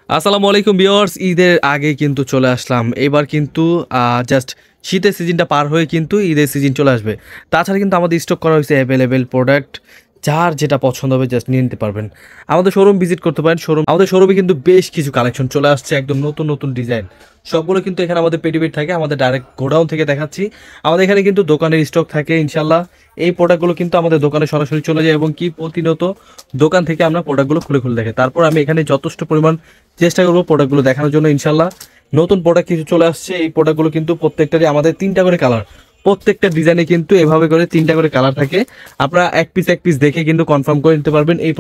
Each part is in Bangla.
আসসালামু আলাইকুম ভিউয়ার্স, ঈদের আগে কিন্তু চলে আসলাম। এবার কিন্তু জাস্ট শীতের সিজনটা পার হয়ে কিন্তু ঈদের সিজন চলে আসবে। তাছাড়া কিন্তু আমাদের স্টক করা হয়েছে অ্যাভেলেবেল প্রোডাক্ট। যার যেটা পছন্দ হবে জাস্ট নিয়ে নিতে পারবেন। আমাদের শোরুম ভিজিট করতে পারেন। আমাদের শোরুমে কিন্তু বেশ কিছু কালেকশন চলে আসছে, একদম নতুন নতুন ডিজাইন। সবগুলো কিন্তু এখানে আমাদের পেটিবিট থাকে, আমাদের ডাইরেক্ট গোডাউন থেকে দেখাচ্ছি। আমাদের এখানে কিন্তু দোকানের স্টক থাকে ইনশাল্লাহ। এই প্রোডাক্টগুলো কিন্তু আমাদের দোকানে সরাসরি চলে যায় এবং কি প্রতিনিয়ত দোকান থেকে আমরা প্রোডাক্টগুলো খুলে খুলে দেখে তারপর আমি এখানে যথেষ্ট পরিমাণ চেষ্টা করবো প্রোডাক্টগুলো দেখানোর জন্য ইনশাল্লাহ। নতুন প্রোডাক্ট কিছু চলে আসছে। এই প্রোডাক্টগুলো কিন্তু প্রত্যেকটারই আমাদের 3টা করে কালার, প্রত্যেকটা ডিজাইনে কিন্তু এভাবে করে 3টা করে কালার থাকে। আপনারা এক পিস দেখে কিন্তু কনফার্ম করে নিতে পারবেন এই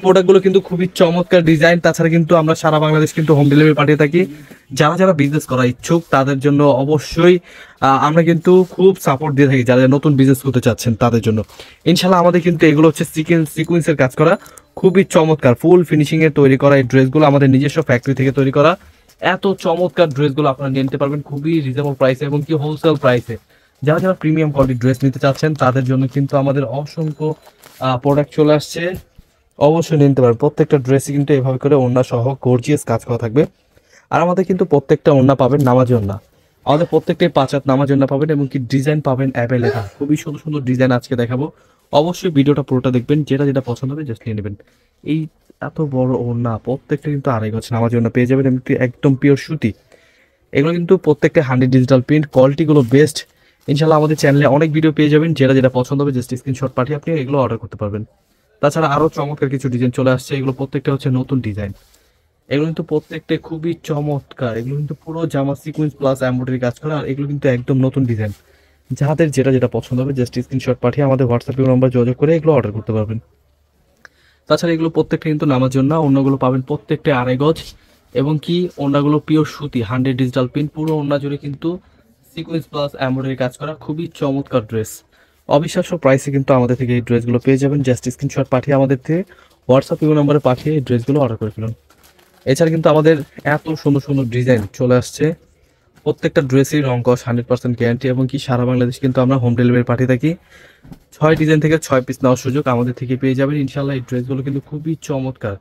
প্রোডাক্টগুলো কিন্তু খুবই চমৎকার ডিজাইন। তাছাড়া কিন্তু আমরা সারা বাংলাদেশ কিন্তু হোম ডেলিভারি পাঠিয়ে থাকি। যারা যারা বিজনেস করা ইচ্ছুক তাদের জন্য অবশ্যই আমরা কিন্তু খুব সাপোর্ট দিয়ে থাকি। যারা নতুন বিজনেস করতে চাচ্ছেন তাদের জন্য ইনশাল্লাহ আমাদের কিন্তু এগুলো হচ্ছে সিকুয়েন্সের কাজ করা, খুবই চমৎকার ফুল ফিনিশিং এ তৈরি করা এই ড্রেসগুলো আমাদের নিজস্ব ফ্যাক্টরি থেকে তৈরি করা। এত চমৎকার ড্রেসগুলো আপনারা নিয়ে নিতে পারবেন খুবই রিজনেবল প্রাইসে এবং কি হোলসেল প্রাইসে। যারা যারা প্রিমিয়াম কোয়ালিটির ড্রেস নিতে চাচ্ছেন তাদের জন্য কিন্তু আমাদের অসংখ্য প্রোডাক্ট চলে আসছে। অবশ্যই নিতে পারবেন। প্রত্যেকটা ড্রেসই কিন্তু এভাবে করে ওড়না সহ গর্জিয়াস কাজ করা থাকবে। আর আমাদের কিন্তু প্রত্যেকটা ওড়না পাবেন নামাজি ওড়না। আমাদের প্রত্যেকটাই 5 হাত নামাজি ওড়না পাবেন এবং কি ডিজাইন পাবেন অ্যাভেলেবল। খুবই সুন্দর সুন্দর ডিজাইন আজকে দেখাবো। অবশ্যই ভিডিওটা পুরোটা দেখবেন, যেটা যেটা পছন্দ হবে জাস্ট নিয়ে নেবেন। এই এত বড় ওড়না প্রত্যেকটা কিন্তু 2.5 গজ নামাজি ওড়না পেয়ে যাবেন এমনি একদম পিওর সুতি। এগুলো কিন্তু প্রত্যেকটা 100 ডিজিটাল প্রিন্ট, কোয়ালিটিগুলো বেস্ট। ইনশাল্লাহ আমাদের চ্যানেলে অনেক ভিডিও পেয়ে যাবেন, যেটা যেটা পছন্দ হবে জাস্ট স্ক্রিনশট পাঠিয়ে আপনি এগুলো অর্ডার করতে পারবেন। তাছাড়া আরও চমৎকার কিছু ডিজাইন চলে আসছে। এগুলো প্রত্যেকটা হচ্ছে নতুন ডিজাইন। এগুলো কিন্তু প্রত্যেকটা খুবই চমৎকার। এগুলো কিন্তু পুরো জামা সিকুয়েন্স প্লাস এমব্রয়ডারি কাজ করা, আর এগুলো কিন্তু একদম নতুন ডিজাইন। যাদের যেটা যেটা পছন্দ হবে জাস্ট স্ক্রিনশট পাঠিয়ে আমাদের হোয়াটসঅ্যাপ নাম্বার যোগাযোগ করে এগুলো অর্ডার করতে পারবেন। তাছাড়া এগুলো প্রত্যেকটা কিন্তু নামার জন্য অন্যগুলো পাবেন প্রত্যেকটা 2.5 গজ এবং কি ওড়নাগুলো পিওর সুতি 100 ডিজিটাল প্রিন্ট, পুরো ওড়না জুড়ে কিন্তু সিকুয়েন্স প্লাস এমব্রয়ডারি কাজ করা, খুবই চমৎকার ড্রেস। অবিশ্বাস্য প্রাইসে কিন্তু আমাদের থেকে এই ড্রেসগুলো পেয়ে যাবেন। জাস্ট স্ক্রিনশট পাঠিয়ে আমাদের থেকে হোয়াটসঅ্যাপ নাম্বারে পাঠিয়ে এই ড্রেসগুলো অর্ডার করে ফেলুন। এছাড়া কিন্তু আমাদের এত সুন্দর সুন্দর ডিজাইন চলে আসছে। প্রত্যেকটা ড্রেসই রং কস 100% গ্যারান্টি এবং কি সারা বাংলাদেশ কিন্তু আমরা হোম ডেলিভারি পাঠিয়ে থাকি। 6 ডিজাইন থেকে 6 পিস নেওয়ার সুযোগ আমাদের থেকে পেয়ে যাবেন ইনশাল্লাহ। এই ড্রেসগুলো কিন্তু খুবই চমৎকার,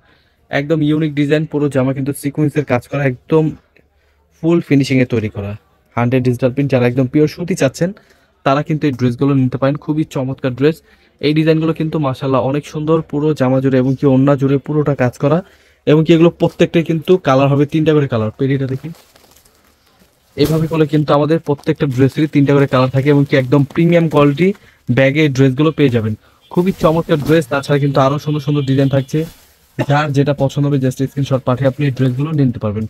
একদম ইউনিক ডিজাইন। পুরো জামা কিন্তু সিকোয়েন্সের কাজ করা, একদম ফুল ফিনিশিংয়ে তৈরি করা 100 ডিজিটাল প্রিন্ট। যারা একদম পিওর সুতি চাচ্ছেন তারা কিন্তু এই ড্রেসগুলো নিতে পারেন, খুবই চমৎকার ড্রেস। এই ডিজাইনগুলো কিন্তু মাশাল্লাহ অনেক সুন্দর, পুরো জামা জুড়ে এবং কি ওড়না জুড়ে পুরোটা কাজ করা এবং কি এগুলো প্রত্যেকটাই কিন্তু কালার হবে 3টা করে কালার। পেরিটা দেখি, এইভাবে করলে কিন্তু আমাদের প্রত্যেকটা ড্রেসেরই 3টা করে কালার থাকে এবং কি একদম প্রিমিয়াম কোয়ালিটি ব্যাগে এই ড্রেসগুলো পেয়ে যাবেন। খুবই চমৎকার ড্রেস। তাছাড়া কিন্তু আরও সুন্দর সুন্দর ডিজাইন থাকছে। যার যেটা পছন্দ হবে জাস্ট স্ক্রিনশট পাঠিয়ে আপনি এই ড্রেসগুলো নিতে পারবেন।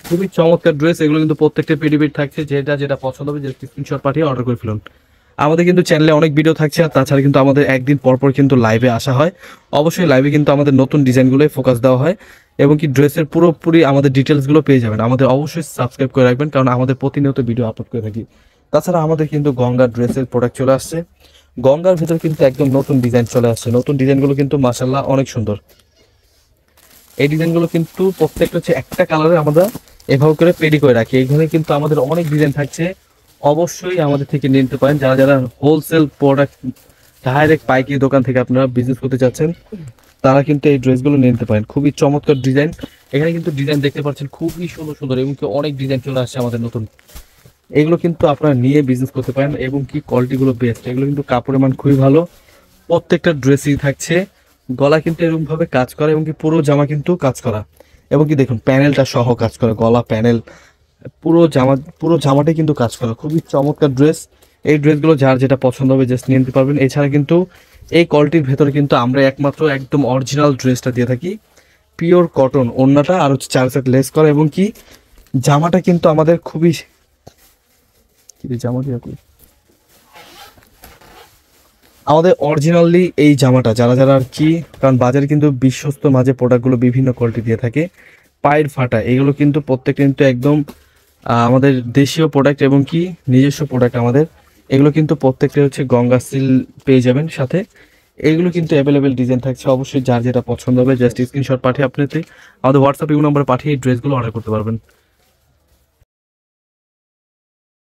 খুবই চমৎকার ড্রেস। এগুলো কিন্তু প্রত্যেকটা পেডিবিট থাকছে, যেটা যেটা পছন্দ হবে জাস্ট স্ক্রিনশট পাঠিয়ে অর্ডার করে ফেলুন। আমাদের কিন্তু চ্যানেলে অনেক ভিডিও থাকছে। আর তাছাড়া কিন্তু আমাদের একদিন পর পর কিন্তু লাইভে আসা হয়। অবশ্যই লাইভে কিন্তু আমাদের নতুন ডিজাইনগুলোই ফোকাস দেওয়া হয় এবং কি ড্রেসের পুরোপুরি আমাদের ডিটেলসগুলো পেয়ে যাবেন। আমাদের অবশ্যই সাবস্ক্রাইব করে রাখবেন, কারণ আমাদের প্রতিনিয়ত ভিডিও আপলোড করে থাকি। তাছাড়া আমাদের কিন্তু গঙ্গার ড্রেসের প্রোডাক্ট চলে আসছে। গঙ্গার ভিতর কিন্তু একদম নতুন ডিজাইন চলে আসছে। নতুন ডিজাইনগুলো কিন্তু মাশাআল্লাহ অনেক সুন্দর। এই ডিজাইনগুলো কিন্তু প্রত্যেকটা হচ্ছে একটা কালারে আমরা এভাবে করে পেডি করে রাখি। এখানে কিন্তু আমাদের অনেক ডিজাইন থাকছে। অবশ্যই আমাদের থেকে নিতে পারেন। যারা যারা হোলসেল প্রোডাক্ট ডাইরেক্ট পাইকারি দোকান থেকে আপনারা বিজনেস করতে চাচ্ছেন তারা কিন্তু এই ড্রেসগুলো নিতে পারেন। খুবই চমৎকার ডিজাইন। এখানে কিন্তু ডিজাইন দেখতে পাচ্ছেন খুবই সুন্দর সুন্দর এবং কি অনেক ডিজাইন চলে আসছে আমাদের নতুন। এগুলো কিন্তু আপনারা নিয়ে বিজনেস করতে পারেন এবং কি কোয়ালিটিগুলো বেস্ট। এগুলো কিন্তু কাপড়ের মান খুবই ভালো। প্রত্যেকটা ড্রেসই থাকছে গলা কিন্তু এরকম ভাবে কাজ করা এবং কি পুরো জামা কিন্তু কাজ করা এবং কি দেখুন প্যানেলটা সহ কাজ করা, গলা প্যানেল পুরো জামাটাই কিন্তু কাজ করা। খুবই চমৎকার ড্রেস। এই ড্রেসগুলো যার যেটা পছন্দ হবে জাস্ট নিয়ে নিতে পারবেন। এছাড়া কিন্তু এই কোয়ালিটির ভেতরে কিন্তু আমরা একমাত্র একদম অরিজিনাল ড্রেসটা দিয়ে থাকি, পিওর কটন ওড়নাটা আর হচ্ছে 4 সেট লেস করা এবং কি জামাটা কিন্তু আমাদের খুবই জামা দিয়ে আমাদের অরিজিনালি এই জামাটা যারা যারা আর কি, কারণ বাজারে কিন্তু বিশ্বস্ত মাঝে প্রোডাক্টগুলো বিভিন্ন কোয়ালিটি দিয়ে থাকে। পায়ের ফাটা এগুলো কিন্তু প্রত্যেকটা কিন্তু একদম আমাদের দেশীয় প্রোডাক্ট এবং কি নিজস্ব প্রোডাক্ট আমাদের। এগুলো কিন্তু প্রত্যেকটা হচ্ছে গঙ্গা সিল পেয়ে যাবেন সাথে। এগুলো কিন্তু অ্যাভেলেবেল ডিজাইন থাকছে। অবশ্যই যার যেটা পছন্দ হবে জাস্ট স্ক্রিনশট পাঠিয়ে আপনাদের আমাদের হোয়াটসঅ্যাপ নাম্বার পাঠিয়ে এই ড্রেসগুলো অর্ডার করতে পারবেন।